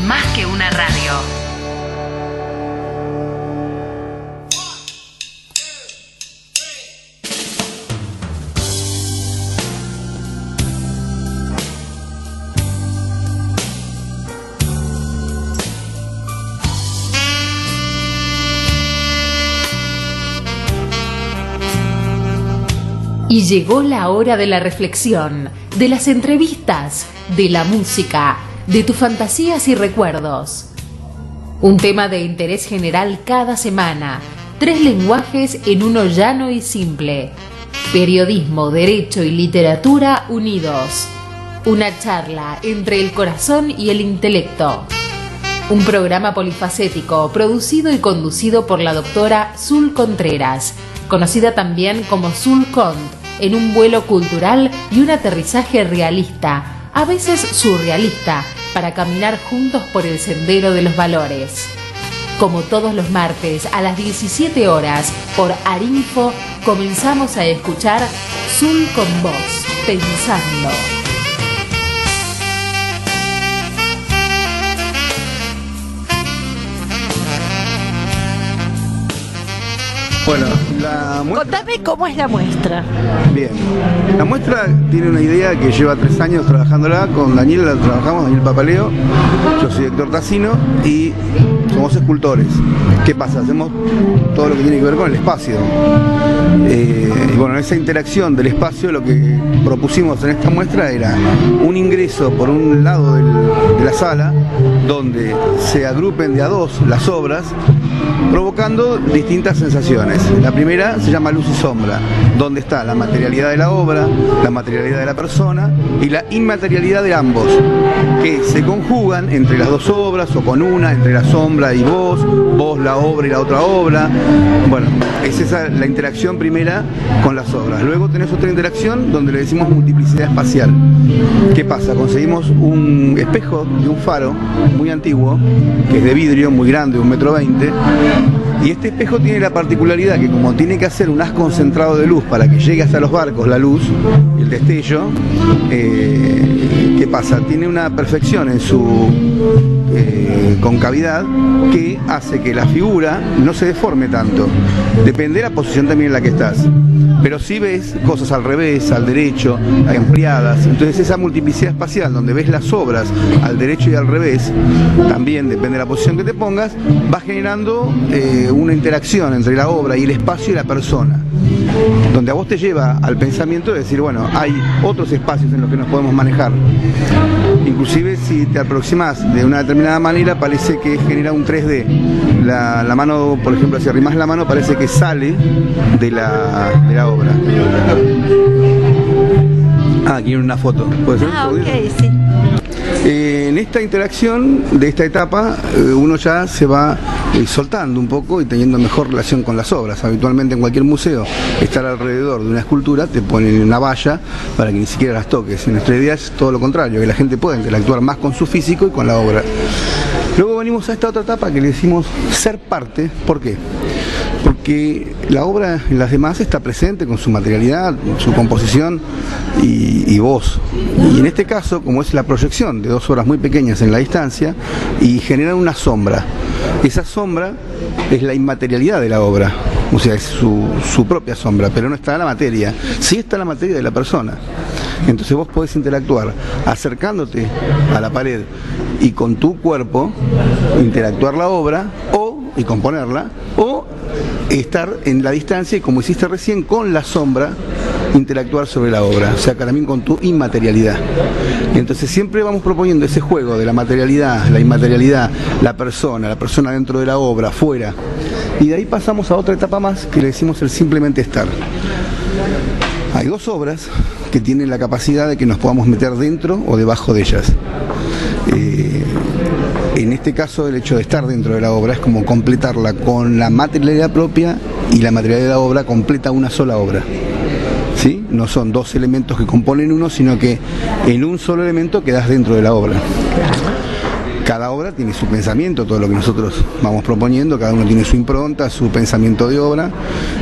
más que una radio. Y llegó la hora de la reflexión, de las entrevistas, de la música, de tus fantasías y recuerdos. Un tema de interés general cada semana, 3 lenguajes en uno llano y simple. Periodismo, derecho y literatura unidos. Una charla entre el corazón y el intelecto. Un programa polifacético, producido y conducido por la doctora Zul Contreras, conocida también como Zul Cont, en un vuelo cultural y un aterrizaje realista, a veces surrealista, para caminar juntos por el sendero de los valores. Como todos los martes a las 17 horas por Arinfo, comenzamos a escuchar Zul con vos, pensando. Bueno, la muestra... Contame cómo es la muestra. Bien, la muestra tiene una idea que lleva 3 años trabajándola, con Daniel la trabajamos, Daniel Papaleo, yo soy Héctor Tassino y somos escultores. ¿Qué pasa? Hacemos todo lo que tiene que ver con el espacio. Y bueno, en esa interacción del espacio lo que propusimos en esta muestra era un ingreso por un lado de la sala donde se agrupen de a 2 las obras, provocando distintas sensaciones. La primera se llama luz y sombra, donde está la materialidad de la obra, la materialidad de la persona y la inmaterialidad de ambos, que se conjugan entre las 2 obras o con una, entre la sombra y vos, la obra y la otra obra. Bueno, es esa la interacción primera con las obras. Luego tenés otra interacción donde le decimos multiplicidad espacial. ¿Qué pasa? Conseguimos un espejo de un faro muy antiguo, que es de vidrio, muy grande, 1,20 m, y este espejo tiene la particularidad que como tiene que hacer un haz concentrado de luz para que llegue hasta los barcos la luz, el destello, ¿qué pasa? Tiene una perfección en su concavidad que hace que la figura no se deforme tanto. Depende de la posición también en la que estás. Pero sí ves cosas al revés, al derecho, ampliadas. Entonces esa multiplicidad espacial donde ves las obras al derecho y al revés, también depende de la posición que te pongas, va generando una interacción entre la obra y el espacio y la persona, donde a vos te lleva al pensamiento de decir, bueno, hay otros espacios en los que nos podemos manejar. Inclusive si te aproximas de una determinada manera parece que genera un 3D. La mano, por ejemplo, si arrimas la mano parece que sale de la obra. Aquí en una foto. ¿Puede ser? Ok, sí. En esta interacción de esta etapa uno ya se va soltando un poco y teniendo mejor relación con las obras. Habitualmente en cualquier museo, estar alrededor de una escultura te ponen una valla para que ni siquiera las toques. En nuestra idea es todo lo contrario, que la gente pueda interactuar más con su físico y con la obra. Luego venimos a esta otra etapa que le decimos ser parte. ¿Por qué? Porque la obra en las demás está presente con su materialidad, su composición y voz. Y en este caso, como es la proyección de 2 obras muy pequeñas en la distancia, y generan una sombra. Esa sombra es la inmaterialidad de la obra, o sea, es su propia sombra, pero no está la materia. Sí está la materia de la persona. Entonces vos podés interactuar acercándote a la pared y con tu cuerpo interactuar la obra y componerla, o estar en la distancia y, como hiciste recién, con la sombra interactuar sobre la obra, o sea, también con tu inmaterialidad. Y entonces siempre vamos proponiendo ese juego de la materialidad, la inmaterialidad, la persona dentro de la obra, fuera. Y de ahí pasamos a otra etapa más que le decimos el simplemente estar. Hay 2 obras que tienen la capacidad de que nos podamos meter dentro o debajo de ellas. En este caso, el hecho de estar dentro de la obra es como completarla con la materialidad propia, y la materialidad de la obra completa una sola obra. ¿Sí? No son 2 elementos que componen uno, sino que en un solo elemento quedas dentro de la obra. cada obra tiene su pensamiento, todo lo que nosotros vamos proponiendo, cada uno tiene su impronta, su pensamiento de obra,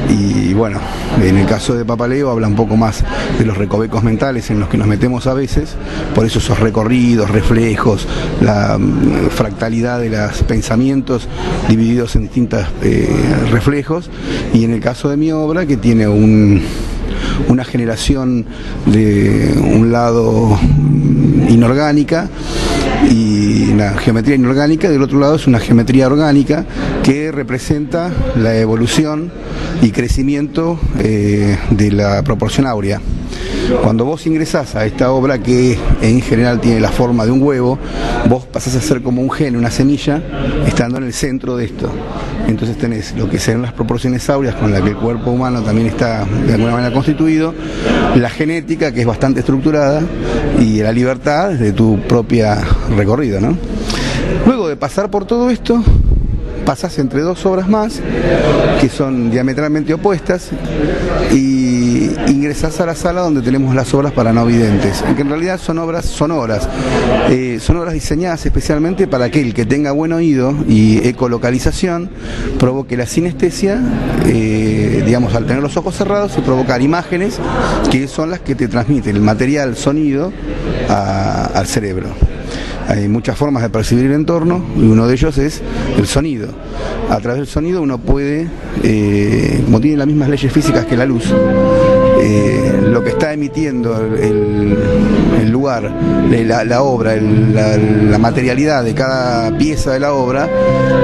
y bueno, en el caso de Papaleo habla un poco más de los recovecos mentales en los que nos metemos a veces, por eso esos recorridos, reflejos, la fractalidad de los pensamientos divididos en distintos reflejos, y en el caso de mi obra, que tiene una generación de un lado inorgánica y una geometría inorgánica, del otro lado es una geometría orgánica que representa la evolución y crecimiento de la proporción áurea. Cuando vos ingresás a esta obra, que en general tiene la forma de un huevo, vos pasás a ser como un gen, una semilla, estando en el centro de esto. Entonces tenés lo que serán las proporciones áureas con las que el cuerpo humano también está de alguna manera constituido, la genética, que es bastante estructurada, y la libertad de tu propia recorrido, ¿no? Luego de pasar por todo esto, pasás entre dos obras más que son diametralmente opuestas y ingresás a la sala donde tenemos las obras para no videntes, que en realidad son obras sonoras, son obras diseñadas especialmente para aquel que tenga buen oído y ecolocalización, provoque la sinestesia, digamos, al tener los ojos cerrados y provocar imágenes que son las que te transmiten el material sonido al cerebro. Hay muchas formas de percibir el entorno y uno de ellos es el sonido. A través del sonido uno puede, como tiene las mismas leyes físicas que la luz, lo que está emitiendo el lugar, la obra, la materialidad de cada pieza de la obra,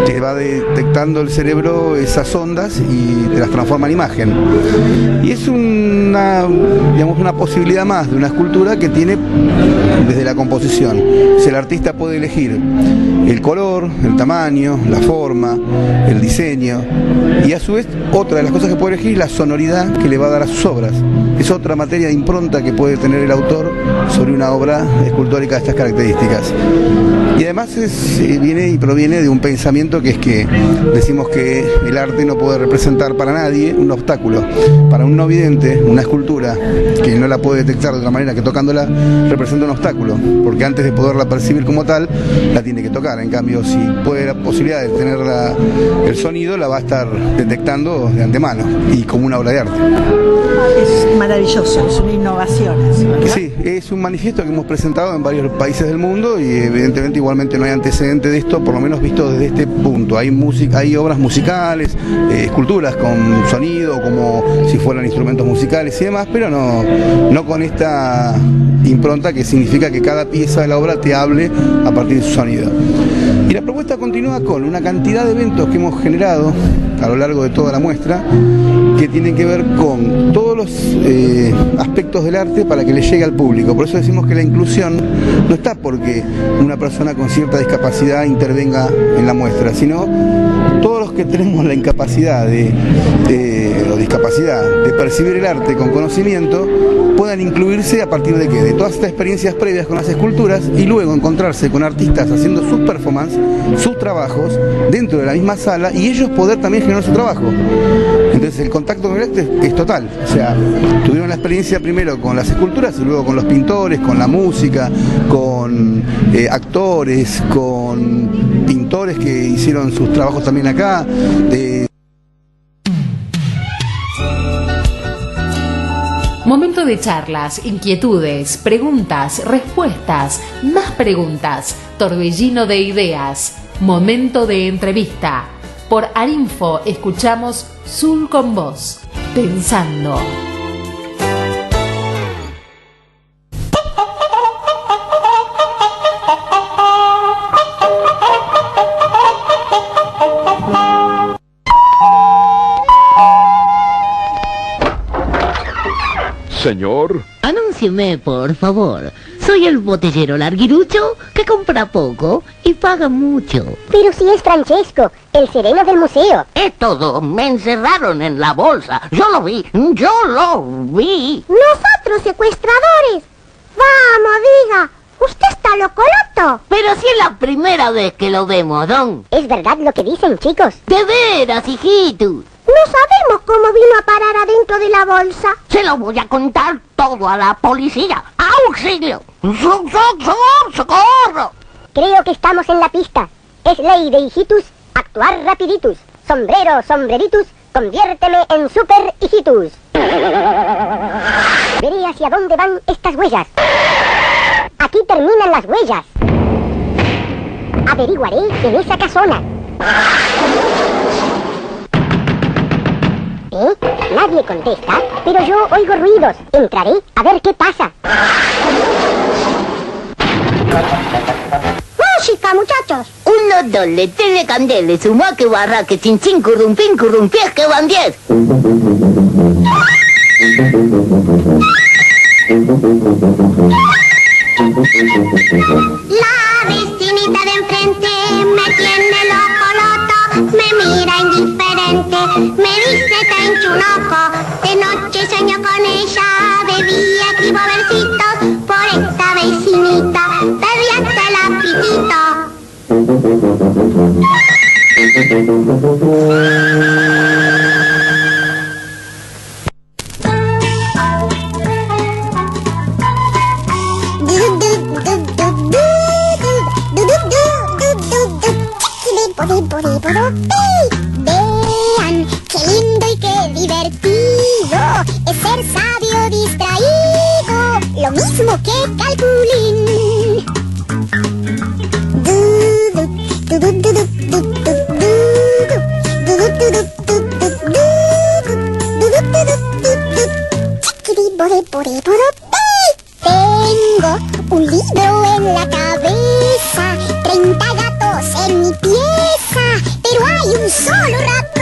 te va detectando el cerebro esas ondas y te las transforma en imagen. Y es una posibilidad más de una escultura que tiene desde la composición. Si el artista puede elegir el color, el tamaño, la forma, el diseño, y a su vez otra de las cosas que puede elegir es la sonoridad que le va a dar a sus obras. Es otra materia de impronta que puede tener el autor sobre una obra escultórica de estas características. Y además viene y proviene de un pensamiento que es que decimos que el arte no puede representar para nadie un obstáculo. Para un no vidente, una escultura que no la puede detectar de otra manera que tocándola, representa un obstáculo, porque antes de poderla percibir como tal, la tiene que tocar. En cambio, si puede la posibilidad de tener el sonido, la va a estar detectando de antemano y como una obra de arte. Es maravilloso, es una innovación, ¿verdad? Sí, es un manifiesto que hemos presentado en varios países del mundo y evidentemente igualmente no hay antecedente de esto, por lo menos visto desde este punto. Hay obras musicales, esculturas con sonido, como si fueran instrumentos musicales y demás, pero no con esta impronta que significa que cada pieza de la obra te hable a partir de su sonido. Y la propuesta continúa con una cantidad de eventos que hemos generado a lo largo de toda la muestra, que tienen que ver con todos los aspectos del arte para que le llegue al público. Por eso decimos que la inclusión no está porque una persona con cierta discapacidad intervenga en la muestra, sino todos los que tenemos la incapacidad o discapacidad de percibir el arte con conocimiento puedan incluirse a partir de ¿qué? De todas estas experiencias previas con las esculturas y luego encontrarse con artistas haciendo sus performances, sus trabajos dentro de la misma sala y ellos poder también generar su trabajo. Entonces el contacto con el arte es total, o sea, tuvieron la experiencia primero con las esculturas y luego con los pintores, con la música, con actores, con pintores que hicieron sus trabajos también acá. Momento de charlas, inquietudes, preguntas, respuestas, más preguntas, torbellino de ideas, momento de entrevista. Por Arinfo escuchamos Sul con vos, pensando. Señor. Anúncieme, por favor. Soy el botellero larguirucho que compra poco y paga mucho. Pero si es Francesco, el sereno del museo. Es todo. Me encerraron en la bolsa. Yo lo vi. ¡Nosotros, secuestradores! ¡Vamos, diga! ¡Usted está locoloto! Pero si es la primera vez que lo vemos, don. Es verdad lo que dicen, chicos. De veras, hijito. No sabemos cómo vino a parar adentro de la bolsa. Se lo voy a contar todo a la policía. ¡Auxilio! ¡Socorro! Creo que estamos en la pista. Es ley de hijitus actuar rapiditus. Sombrero, sombreritus, conviérteme en super hijitus. Veré hacia dónde van estas huellas. Aquí terminan las huellas. Averiguaré en esa casona. Nadie contesta, pero yo oigo ruidos. Entraré a ver qué pasa. ¡Música, muchachos! Uno, dos, letele, candele, sumaque, barraque, chin, currumpín, currumpies, que van 10. La vecinita de enfrente me tiene loco loto, me mira indiferente, me dice te un ojo. De noche sueño con ella, bebía aquí bobercitos, por esta vecinita, perdí hasta el apetito. Vean, qué lindo y qué divertido es ser sabio distraído, lo mismo que calculín. Tengo un libro en la cabeza, 30 gatos en mi pieza, pero hay un solo ratón.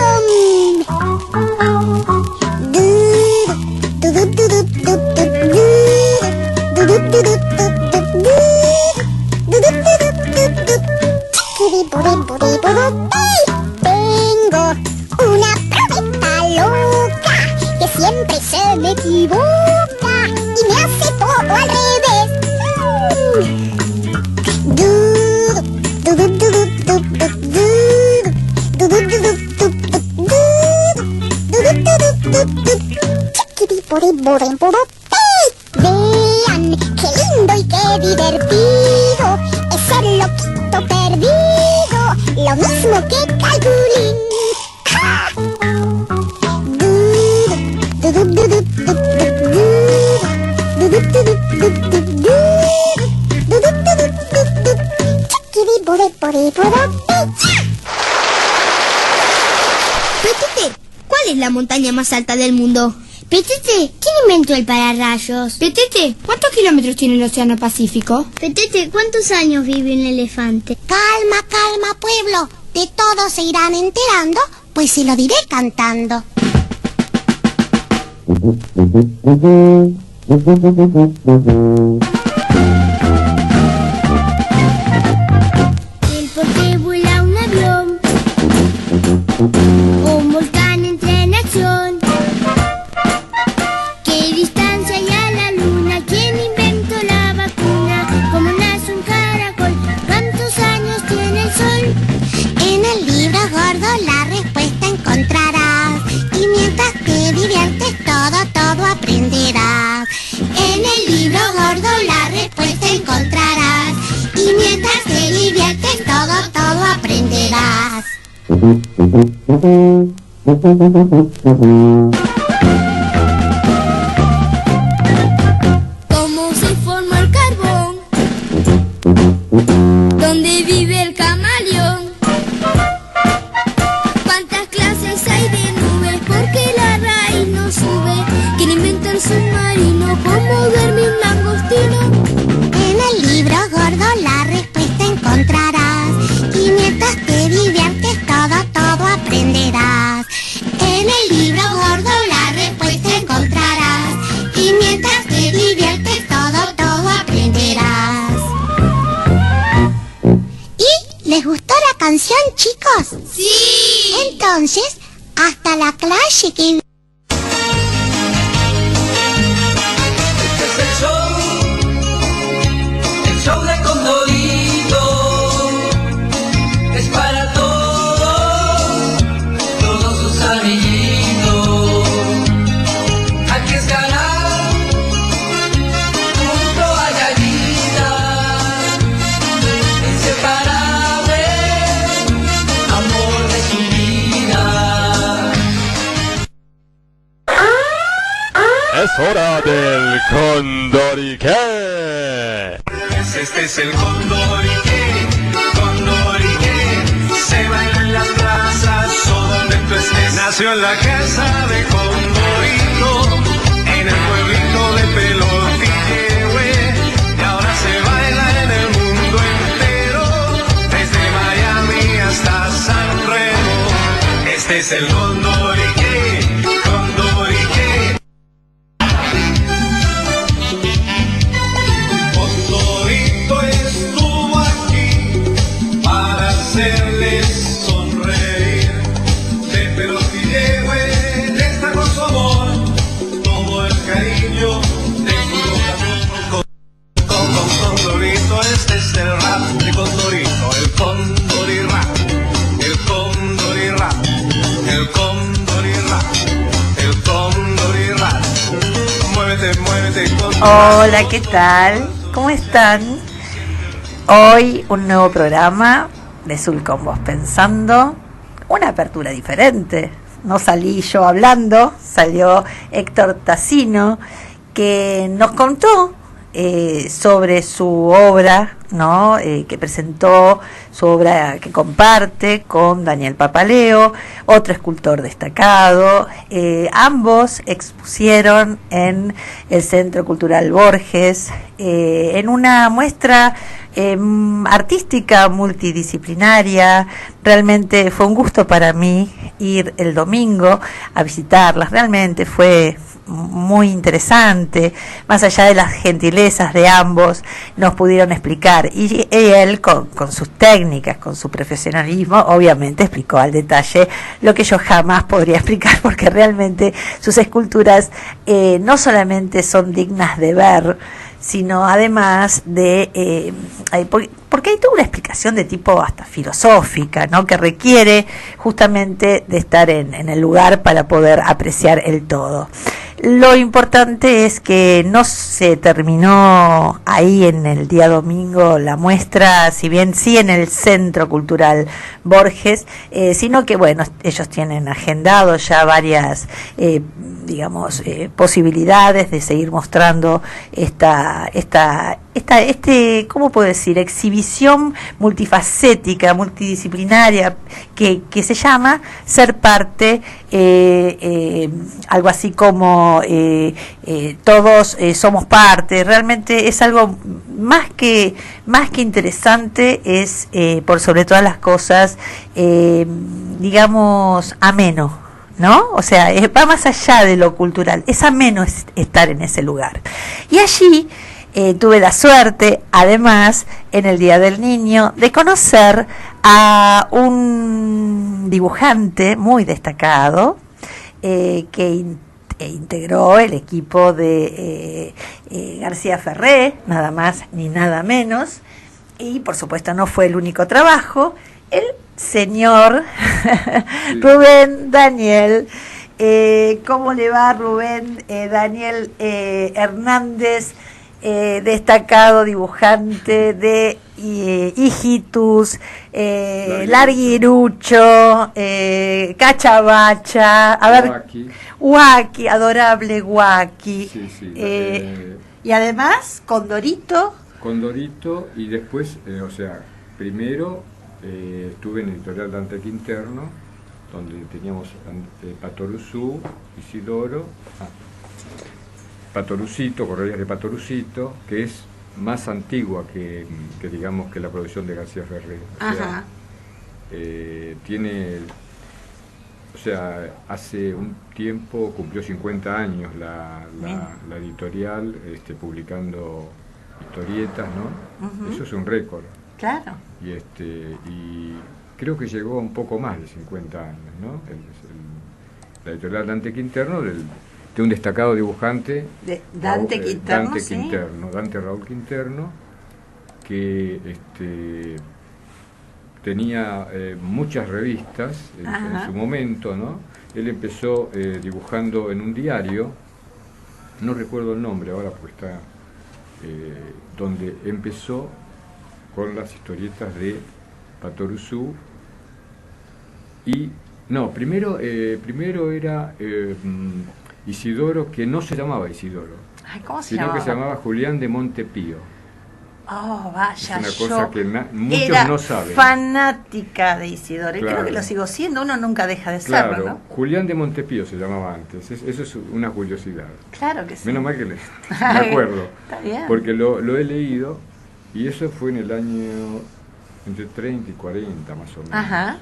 Tengo una promesa loca que siempre se me equivoca y me hace todo al revés. Vean qué lindo y qué divertido es ser loquito perdido, lo mismo que calculín. Petete, ¿cuál es la montaña más alta del mundo? Petete, ¿quién inventó el pararrayos? Petete, ¿cuántos kilómetros tiene el Océano Pacífico? Petete, ¿cuántos años vive un elefante? Calma, calma, pueblo. De todo se irán enterando, pues se lo diré cantando. ¿El por qué vuela un avión? Un volcán entra en acción. ¿Qué distancia hay a la luna? ¿Quién inventó la vacuna? ¿Cómo nace un caracol? ¿Cuántos años tiene el sol? En el libro gordo la respuesta encontrarás, y mientras te diviertes todo aprenderás. En el libro gordo la respuesta encontrarás, y mientras te diviertes todo aprenderás. ¿Cómo se forma el carbón? ¿Dónde vive el camaleón? ¿Cuántas clases hay de nubes? ¿Por qué la raíz no sube? ¿Quién inventa el submarino? ¿Cómo duerme un langostino? En el libro gordo la respuesta encontrarás, y mientras te diviertes todo aprenderás. En el libro gordo la respuesta encontrarás, y mientras te diviertes todo aprenderás. ¿Y les gustó la canción, chicos? ¡Sí! Entonces, hasta la clase que viene. El show de Condorito es para todos sus amiguitos. Aquí es ganar junto a Gallina, es hora del Condoriqué. Este es el Condoriqué, se baila en las plazas o donde tú estés. Nació en la casa de Condorito, en el pueblito de Pelotille, y ahora se baila en el mundo entero, desde Miami hasta San Remo. Este es el Condoriqué, Condoriqué. Condorito estuvo aquí para hacerles sonreír. De Pelotille, está con su amor, todo el cariño de su corazón. Condorito, este es el rap de Condorito, el Condorirap, el Condorirap, el Condorirap, el Condorirap. Muévete, muévete, Condorirap. Hola, ¿qué tal? ¿Cómo están? Hoy un nuevo programa de Sul con Vos Pensando, una apertura diferente. No salí yo hablando, salió Héctor Tassino, que nos contó sobre su obra, ¿no? Que presentó su obra que comparte con Daniel Papaleo, otro escultor destacado. Ambos expusieron en el Centro Cultural Borges, en una muestra artística multidisciplinaria. Realmente fue un gusto para mí ir el domingo a visitarlas. Realmente fue muy interesante, más allá de las gentilezas de ambos, nos pudieron explicar, y él con sus técnicas, con su profesionalismo, obviamente explicó al detalle lo que yo jamás podría explicar, porque realmente sus esculturas no solamente son dignas de ver, sino además de porque hay toda una explicación de tipo hasta filosófica, ¿no? Que requiere justamente de estar en el lugar para poder apreciar el todo. Lo importante es que no se terminó ahí en el día domingo la muestra, si bien sí en el Centro Cultural Borges, sino que bueno, ellos tienen agendado ya varias posibilidades de seguir mostrando ¿cómo puedo decir? Exhibición multifacética, multidisciplinaria, que se llama Ser Parte, algo así como todos somos parte. Realmente es algo más que interesante, es por sobre todas las cosas, ameno, ¿no? O sea, va más allá de lo cultural, es ameno estar en ese lugar. Y allí tuve la suerte, además, en el Día del Niño, de conocer a un dibujante muy destacado que integró el equipo de García Ferré, nada más ni nada menos, y por supuesto no fue el único trabajo. El señor Rubén Daniel. ¿Cómo le va, Rubén Daniel Hernández? Destacado dibujante de Hijitus, Larguirucho, Cachabacha, a ver, Guaki, adorable Guaki, sí, y además Condorito, y después, primero estuve en Editorial Dante Quinterno, donde teníamos Patoruzú, Isidoro, Patorucito, Correrías de Patorucito, que es más antigua que digamos que la producción de García Ferré. Hace un tiempo cumplió 50 años la editorial, publicando historietas, ¿no? Uh-huh. Eso es un récord. Claro. Y creo que llegó a un poco más de 50 años, ¿no? La editorial Dante Quinterno de un destacado dibujante, Dante Quinterno, Dante Raúl Quinterno, que tenía muchas revistas en su momento, ¿no? Él empezó dibujando en un diario, no recuerdo el nombre ahora porque está, donde empezó con las historietas de Patoruzú primero era Isidoro, que no se llamaba Isidoro, Ay, ¿cómo se sino llamaba? que se llamaba Julián de Montepío. Oh, vaya, Es una cosa que muchos era no saben. fanática de Isidoro, y creo Claro. que lo sigo siendo, uno nunca deja de serlo, Claro, ¿no? Julián de Montepío se llamaba antes, eso es una curiosidad. Claro que sí. Menos mal que me acuerdo, Está bien. porque lo he leído, y eso fue en el año entre 30 y 40 más o menos. Ajá.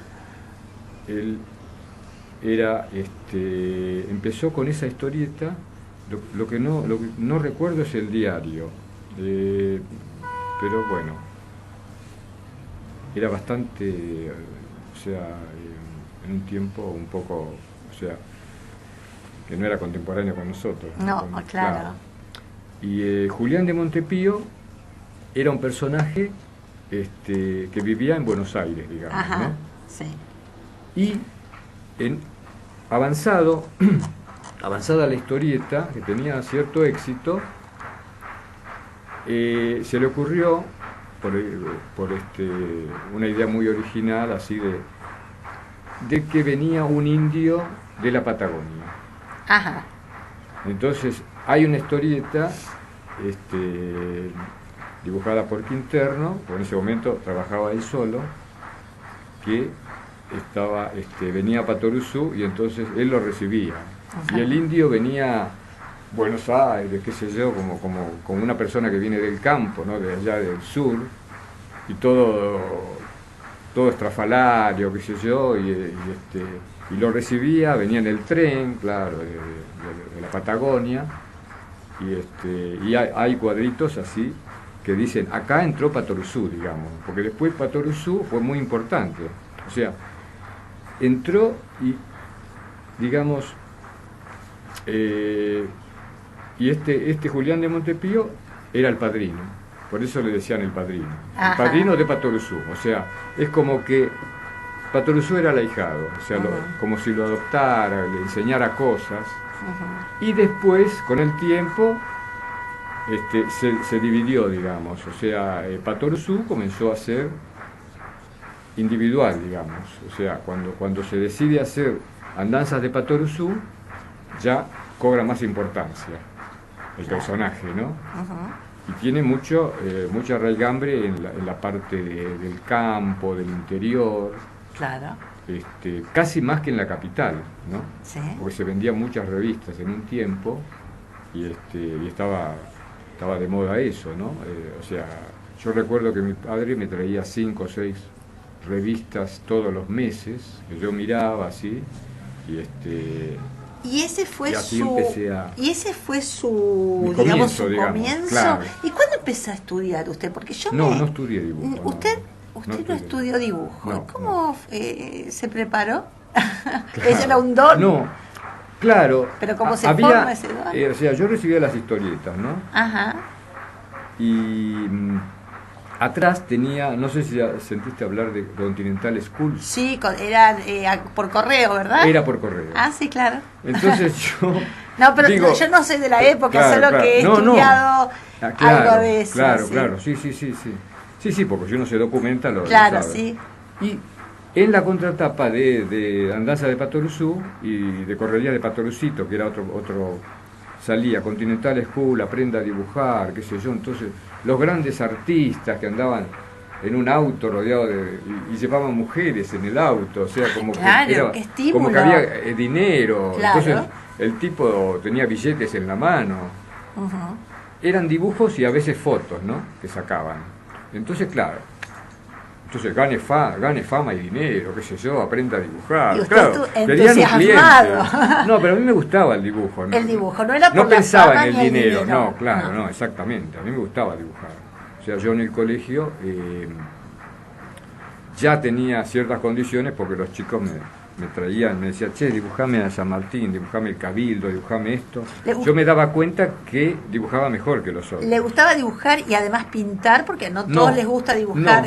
Él empezó con esa historieta, lo que no recuerdo es el diario, pero bueno, era bastante, o sea, en un tiempo un poco, o sea, que no era contemporáneo con nosotros. No, claro. Y Julián de Montepío era un personaje que vivía en Buenos Aires, digamos, Ajá, ¿no? sí. Y avanzada la historieta, que tenía cierto éxito, se le ocurrió, por una idea muy original, así de que venía un indio de la Patagonia. Ajá. Entonces, hay una historieta dibujada por Quinterno, que en ese momento trabajaba él solo, que venía a Patoruzú y entonces él lo recibía. Ajá. Y el indio venía a Buenos Aires, qué sé yo, como una persona que viene del campo, ¿no? De allá del sur, y todo estrafalario, qué sé yo, y lo recibía, venía en el tren, claro, de la Patagonia, y hay cuadritos así que dicen, acá entró Patoruzú, digamos, porque después Patoruzú fue muy importante, o sea, entró y, digamos, y este Julián de Montepío era el padrino, por eso le decían el padrino, Ajá. el padrino de Patoruzú, o sea, es como que Patoruzú era el ahijado, o sea, como si lo adoptara, le enseñara cosas, y después, con el tiempo, se dividió, digamos, o sea, Patoruzú comenzó a ser individual, digamos, o sea, cuando se decide hacer andanzas de Patoruzú, ya cobra más importancia el personaje, ¿no? Y tiene mucha raigambre en la parte del campo, del interior, Claro. casi más que en la capital, ¿no? Sí. Porque se vendían muchas revistas en un tiempo y estaba de moda eso, ¿no? O sea, yo recuerdo que mi padre me traía 5 o 6 revistas todos los meses, que yo miraba así, Y ese fue Y así empecé a- Y ese fue Mi digamos, comienzo, su digamos, comienzo. claro. ¿Y cuándo empezó a estudiar usted? Porque yo No estudié dibujo. ¿Usted no no estudié. estudió dibujo? No, ¿Cómo se preparó? ¿Ese era un don? No, claro. Pero ¿cómo se había, forma ese don? o sea, yo recibía las historietas, ¿no? Ajá. Y atrás tenía, no sé si ya sentiste hablar de Continental School. Sí, era por correo, ¿verdad? Era por correo. Ah, sí, claro. Entonces yo... No, pero digo, yo no soy de la época, claro, solo claro. que he No, no. estudiado Claro, algo de eso. Claro, sí. claro, sí. Sí, porque si uno se documenta lo Claro, sabe. sí. Y en la contratapa de Andanza de Patoruzú y de Correría de Patorucito, que era otro salía, Continental School, aprenda a dibujar, qué sé yo, entonces los grandes artistas que andaban en un auto rodeado y llevaban mujeres en el auto, o sea, como Claro, que era, qué estímulo. como que había dinero, Claro. entonces el tipo tenía billetes en la mano. Ujú. Eran dibujos y a veces fotos, ¿no? Que sacaban. Entonces, claro. Entonces, gane fama y dinero, qué sé yo, aprenda a dibujar. Y usted Claro, querían un entusiasmado. cliente. No, pero a mí me gustaba el dibujo. ¿no? El dibujo, no era por No la pensaba fama en el ni el dinero. dinero. No, claro, No. no, exactamente. A mí me gustaba dibujar. O sea, yo en el colegio ya tenía ciertas condiciones porque los chicos me traían, me decían, che, dibujame a San Martín, dibujame el Cabildo, dibujame esto. Yo me daba cuenta que dibujaba mejor que los otros. ¿Le gustaba dibujar y además pintar? Porque no todos les gusta dibujar.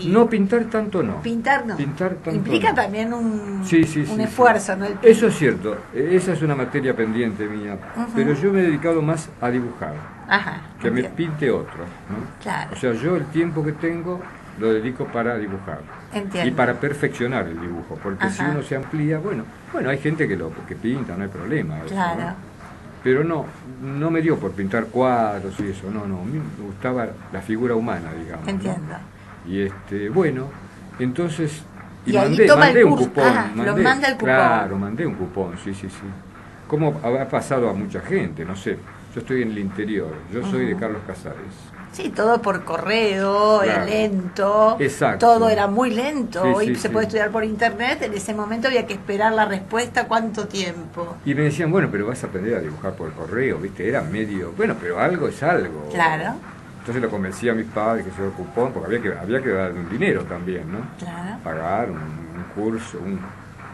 No, pintar tanto no. Pintar no. Pintar tanto Implica no. también un Sí, esfuerzo, ¿no? Eso es cierto, esa es una materia pendiente mía, pero yo me he dedicado más a dibujar, Ajá. que me entiendo. pinte otro, ¿no? Claro. O sea, yo el tiempo que tengo lo dedico para dibujar. Entiendo. Y para perfeccionar el dibujo, porque si uno se amplía, bueno, hay gente que pinta, no hay problema. Eso, Claro. ¿no? Pero no me dio por pintar cuadros y eso, no, a mí me gustaba la figura humana, digamos. ¿no? Entiendo. Y bueno, entonces... Y ahí toma el un curso. cupón. Lo manda el cupón. Claro, mandé un cupón, sí. Como ha pasado a mucha gente, no sé. Yo estoy en el interior, yo soy de Carlos Casares. Sí, todo por correo, Claro. lento. Exacto. Todo era muy lento. Sí, Hoy sí, se sí. puede estudiar por internet. En ese momento había que esperar la respuesta. ¿Cuánto tiempo? Y me decían, bueno, pero vas a aprender a dibujar por correo, ¿viste? Era medio, bueno, pero algo es algo. Claro. Entonces lo convencí a mis padres que se el cupón, porque había que dar un dinero también, ¿no? Claro. Pagar un curso,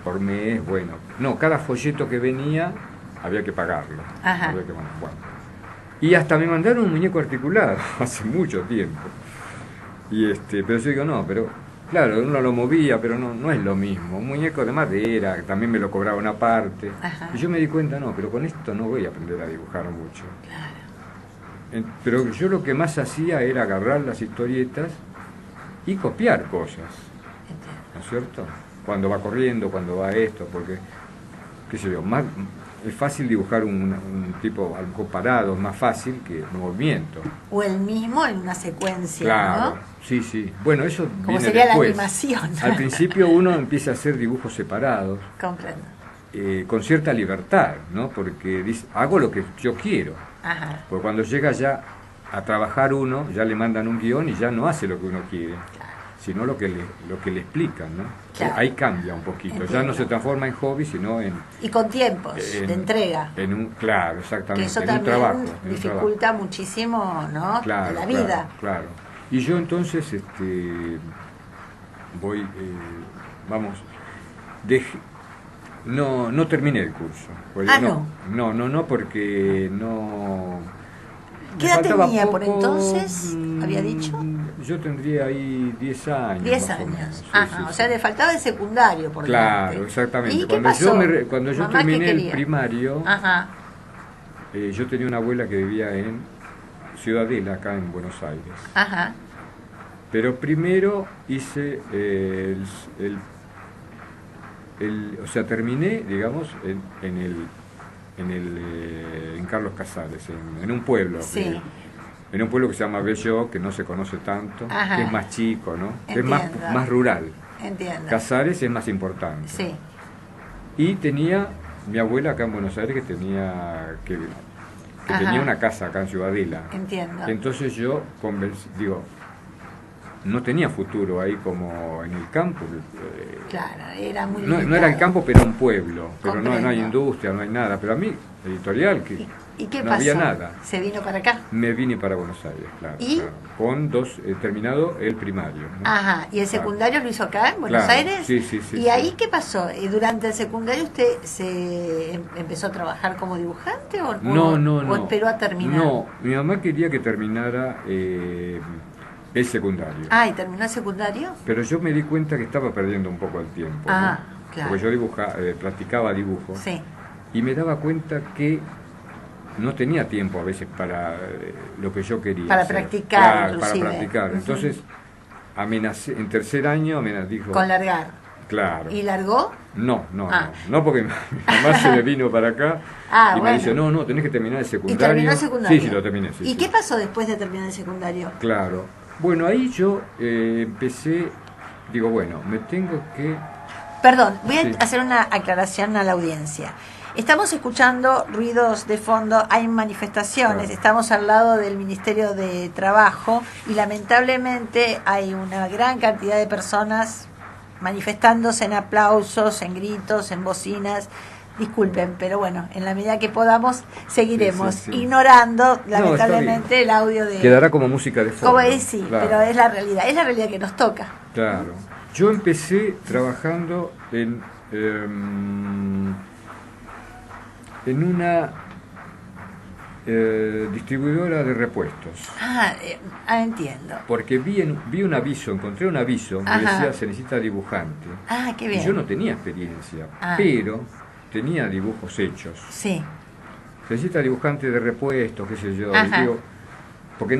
por mes, bueno. No, cada folleto que venía había que pagarlo. Ajá. Había que, bueno. Y hasta me mandaron un muñeco articulado hace mucho tiempo. Pero yo digo, no, pero claro, uno lo movía, pero no es lo mismo. Un muñeco de madera, que también me lo cobraba una parte. Ajá. Y yo me di cuenta, no, pero con esto no voy a aprender a dibujar mucho. Claro. Pero yo lo que más hacía era agarrar las historietas y copiar cosas, Entiendo. ¿no es cierto? Cuando va corriendo, cuando va esto, porque, qué sé yo, es fácil dibujar un tipo algo parado, más fácil que un movimiento. O el mismo en una secuencia, Claro, ¿no? sí. Bueno, eso Como viene sería después. la animación. Al principio uno empieza a hacer dibujos separados, Comprendo. con cierta libertad, ¿no? Porque dice, hago lo que yo quiero. Ajá. Porque cuando llega ya a trabajar uno, ya le mandan un guión y ya no hace lo que uno quiere, sino lo que le explican, ¿no? Claro. Ahí cambia un poquito, ya Entiendo. no se transforma en hobby, sino en... Y con tiempos de entrega. Claro, Que exactamente, eso en un también trabajo. en un dificulta muchísimo, ¿no? Claro, la vida. Claro. Y yo entonces, voy, no terminé el curso. Porque no, porque no... ¿Qué me edad faltaba tenía por poco, entonces? ¿Había dicho? Yo tendría ahí 10 años. 10 más o años. menos. Sí, Ajá, sí, o sí. sea, le faltaba el secundario por Claro, delante. exactamente. ¿Y qué pasó? Cuando yo Mamá, terminé ¿qué el quería? primario, Ajá. yo tenía una abuela que vivía en Ciudadela, acá en Buenos Aires. Ajá. Pero primero hice o sea, terminé, digamos, en Carlos Casares, en un pueblo. Sí. En un pueblo que se llama Bello, que no se conoce tanto, Ajá. que es más chico, ¿no? Que es Entiendo. más rural. Entiendo. Casares es más importante. Sí. Y tenía mi abuela acá en Buenos Aires que Ajá. tenía una casa acá en Ciudadela. Entiendo. Entonces yo no tenía futuro ahí como en el campo. Claro, era muy No era el limitado. campo, pero un pueblo. Pero no hay Comprendo. industria, no hay nada. Pero a mí, editorial, que ¿Y qué no pasó? había nada. ¿Se vino para acá? Me vine para Buenos Aires, claro. ¿Y? Claro. Con terminado el primario. ¿no? Ajá, ¿y el Claro. secundario lo hizo acá en Buenos Claro, Aires? sí, sí, sí, ¿Y sí. ahí qué pasó? ¿Y durante el secundario usted se empezó a trabajar como dibujante o No. esperó a terminar? No, mi mamá quería que terminara el secundario. Ah, ¿y terminó el secundario? Pero yo me di cuenta que estaba perdiendo un poco el tiempo. Ah, ¿no? claro. Porque yo practicaba dibujo. Sí. Y me daba cuenta que no tenía tiempo a veces para lo que yo quería Para hacer. practicar, Claro, inclusive. para practicar. Ujú. Entonces, en tercer año me dijo... Con largar. Claro. ¿Y largó? No, Ah. no, porque mi mamá se me vino para acá Ah, y bueno. me dice, no, tenés que terminar el ¿Y secundario. terminó el secundario? Sí, lo terminé. Sí, ¿Y sí. qué pasó después de terminar el secundario? Claro. Bueno, ahí yo empecé, digo, bueno, me tengo que... Perdón, voy a Sí. hacer una aclaración a la audiencia. Estamos escuchando ruidos de fondo, hay manifestaciones, Claro. estamos al lado del Ministerio de Trabajo y lamentablemente hay una gran cantidad de personas manifestándose en aplausos, en gritos, en bocinas. Disculpen, pero bueno, en la medida que podamos seguiremos Sí, sí, sí. ignorando está lamentablemente el audio de... Quedará como música de fondo. Como es, sí, claro. pero es la realidad que nos toca. Claro. Yo empecé trabajando en una distribuidora de repuestos. Entiendo. Porque vi un aviso, encontré un aviso que Ajá. decía se necesita dibujante. Ah, qué Y bien. yo no tenía experiencia, Ah. pero tenía dibujos hechos. Sí. Se necesita dibujante de repuestos, qué sé yo. Ajá. Y digo, porque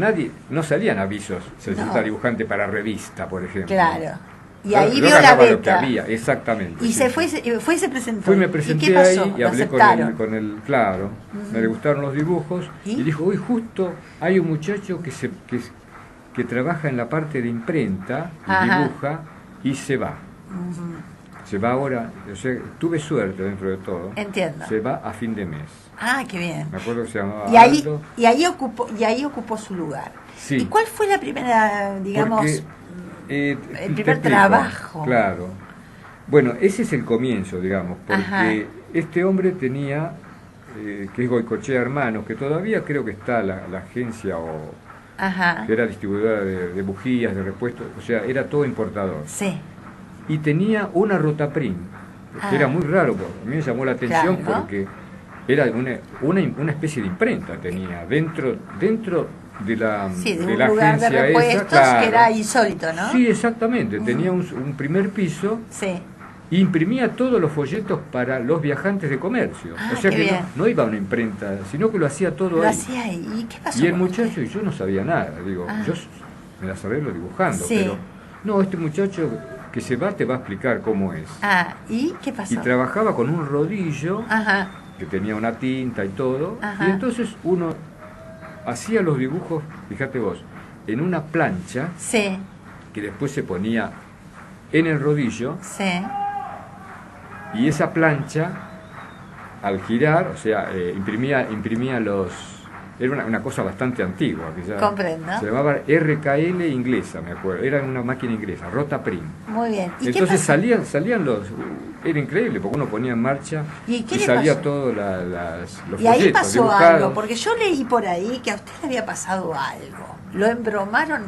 no salían avisos, se necesita dibujante para revista, por ejemplo. Claro. Y Yo- ahí yo vio la agarraba lo que beta. había, exactamente. Y sí, se sí. fue y se presentó. Fui, me ¿Y presenté qué pasó? ahí y ¿Lo hablé aceptaron? con el claro, me gustaron los dibujos ¿Y? y dijo, hoy justo hay un muchacho que trabaja en la parte de imprenta, y Ajá. dibuja y se va. Se va ahora, o sea, tuve suerte dentro de todo. Entiendo. Se va a fin de mes. Ah, qué bien. Me acuerdo que se llamaba Y ahí, Aldo. y ahí ocupó su lugar. Sí. ¿Y cuál fue la primera, digamos, Porque, el te primer explico. trabajo? Claro. Bueno, ese es el comienzo, digamos, porque Ajá. este hombre tenía, que es Goicoechea Hermanos, que todavía creo que está la agencia, o Ajá. que era distribuidora de bujías, de repuestos, o sea, era todo importador. Sí. Y tenía una Rotaprint, Ah. que era muy raro, porque a mí me llamó la atención Claro. porque era una especie de imprenta, tenía dentro de la, Sí, de de un la lugar de agencia repuestos esa, claro. que era insólito, ¿no? Sí, exactamente. Tenía un primer piso Sí. e imprimía todos los folletos para los viajantes de comercio. Ah, o sea qué que bien. no iba a una imprenta, sino que lo hacía todo Lo ahí. hacía ahí. ¿Y qué pasó? Y el con muchacho, usted? y yo no sabía nada, digo, Ah. yo me las arreglo dibujando, Sí. pero no, este muchacho que se va te va a explicar cómo es. Ah, ¿y qué pasó? Y trabajaba con un rodillo Ajá. que tenía una tinta y todo, Ajá. y entonces uno hacía los dibujos, fíjate vos, en una plancha Sí, que después se ponía en el rodillo, sí. y esa plancha al girar, o sea, imprimía los... Era una cosa bastante antigua, que ya Comprendo. se llamaba RKL inglesa, me acuerdo, era una máquina inglesa, Rotaprint. Muy bien. ¿Y qué Entonces pasó? salían los... Era increíble, porque uno ponía en marcha ¿Y qué le salía pasó? todo los Y ahí folletos pasó dibujados. algo, porque yo leí por ahí que a usted le había pasado algo. Lo embromaron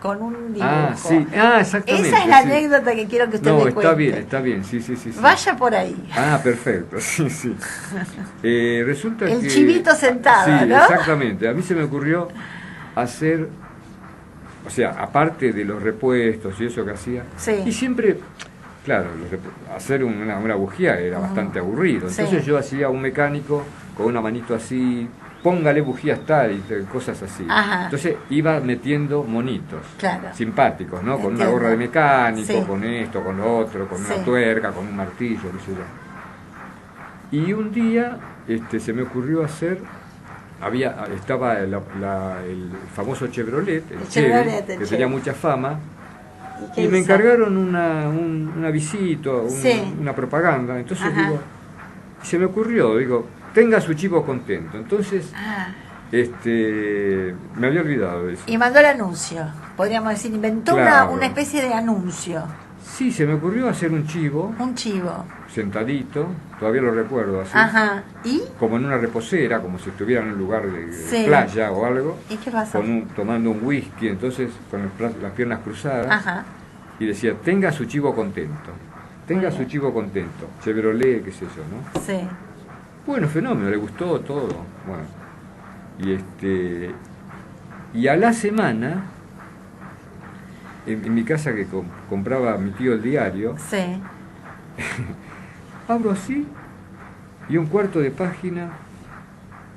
con un dibujo. Ah, sí, exactamente. Esa es la sí. anécdota que quiero que usted No, me está cuente. bien, sí, sí, sí. Vaya por ahí. Ah, perfecto, sí, sí. Resulta El que... chivito sentado, sí, ¿no? exactamente. A mí se me ocurrió hacer, o sea, aparte de los repuestos y eso que hacía, Sí. y siempre, claro, hacer una bujía era bastante aburrido. Entonces Sí. yo hacía un mecánico con una manito así, póngale bujías tal y cosas así. Ajá. Entonces iba metiendo monitos Claro. simpáticos, ¿no? Con una Entiendo. gorra de mecánico, Sí. con esto, con lo otro, con Sí. una tuerca, con un martillo, qué sé yo. Y un día se me ocurrió hacer, estaba el famoso Chevrolet, el Chevy, Chevrolet, el que Chevy. tenía mucha fama, qué y me hizo? encargaron un avisito, Sí. una propaganda. Entonces Ajá. se me ocurrió, tenga su chivo contento. Entonces, Ah, me había olvidado de eso. y mandó el anuncio. Podríamos decir, inventó Claro. una especie de anuncio. Sí, se me ocurrió hacer un chivo, Un chivo. sentadito, todavía lo recuerdo así, Ajá. ¿Y? como en una reposera, como si estuviera en un lugar de Sí. playa o algo, ¿Y qué pasó? tomando un whisky, entonces con las piernas cruzadas, Ajá. y decía, tenga su chivo contento, tenga su chivo contento, Chevrolet, qué sé yo, ¿no? Sí. Bueno, fenómeno, le gustó todo. Bueno, y a la semana, en mi casa que compraba mi tío el diario, Sí. abro así y un cuarto de página,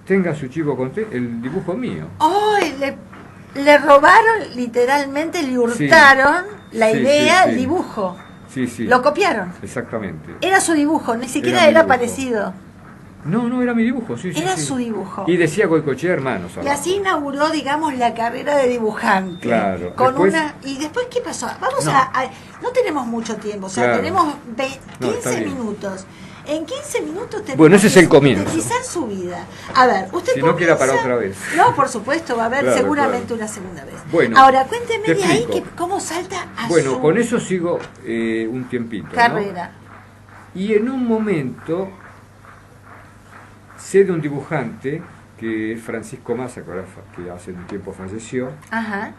tenga su chivo contento, el dibujo mío. ¡Ay! Le robaron, literalmente, le hurtaron la Sí, idea, sí, el sí. dibujo. Sí, sí. Lo copiaron. Exactamente. Era su dibujo, ni siquiera Era mi era dibujo. parecido. No, era mi dibujo, sí, sí. Era sí. su dibujo. Y decía Goicoechea Hermanos. Y abajo. así inauguró, digamos, la carrera de dibujante. Claro. Con Después- ¿Y después qué pasó? Vamos No. no tenemos mucho tiempo, o sea, Claro. tenemos No, está 15 bien. minutos. En 15 minutos tenemos Bueno, ese es que el comienzo. sintetizar su vida. A ver, usted Si no queda para comienza- otra vez. No, por supuesto, va a haber Claro, seguramente claro. una segunda vez. Bueno, ahora, cuénteme te de ahí explico. cómo salta a Bueno, su con eso sigo un tiempito. ¿no? carrera. Y en un momento sé de un dibujante que es Francisco Massa, que hace un tiempo falleció, Ajá.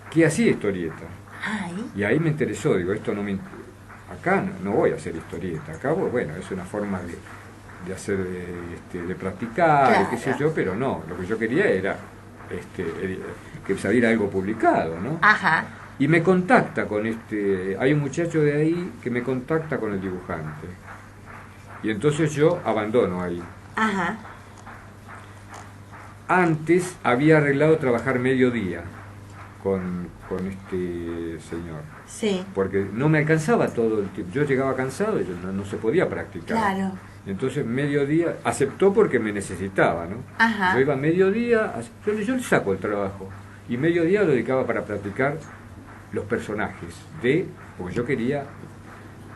que hacía historieta. Ay, Y ahí me interesó, digo, esto no me... Acá no voy a hacer historieta, acá, bueno, es una forma de hacer, de practicar, Claro. qué sé yo, pero no, lo que yo quería era que saliera algo publicado, ¿no? ajá. Y me contacta con hay un muchacho de ahí que me contacta con el dibujante. Y entonces yo abandono ahí. Ajá. antes había arreglado trabajar mediodía con este señor. Sí. Porque no me alcanzaba todo el tiempo. Yo llegaba cansado y no se podía practicar. Claro. Entonces mediodía aceptó porque me necesitaba, ¿no? Ajá. Yo iba mediodía, yo le saco el trabajo. Y mediodía lo dedicaba para practicar los personajes, porque yo quería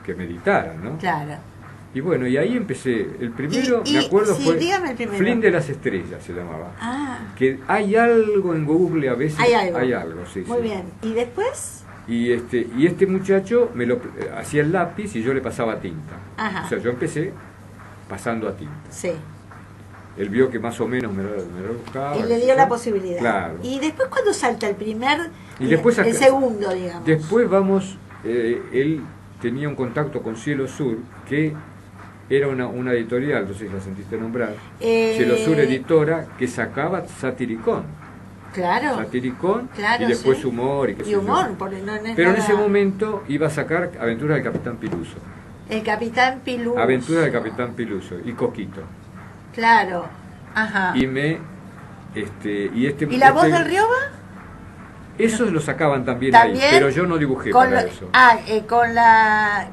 que meditaran, ¿no? Claro. Y bueno, y ahí empecé. El primero, me acuerdo, sí, fue dígame el primero. Flynn de las Estrellas, se llamaba. Ah. Que hay algo en Google a veces. Hay algo, sí. Muy sí. bien. ¿Y después? Y este muchacho me lo hacía el lápiz y yo le pasaba tinta. Ajá. O sea, yo empecé pasando a tinta. Sí. Él vio que más o menos me lo buscaba. Y le dio la posibilidad. Claro. Y después cuando salta el primer, Y después el segundo, digamos. Después vamos, él tenía un contacto con Cielo Sur, que era una editorial, entonces la sentiste nombrar, Cielo Sur Editora, que sacaba Satiricón. Claro. Satiricón, Claro, y después sí. humor. Y, qué sé Y yo. humor, porque no es Pero en nada- ese momento iba a sacar Aventuras del Capitán Piluso. El Capitán Piluso. Aventuras del Capitán Piluso y Coquito. Claro. Ajá. Y ¿Y la voz del Rioba? Esos lo sacaban también, ¿También? ahí, pero yo no dibujé Con para lo- eso.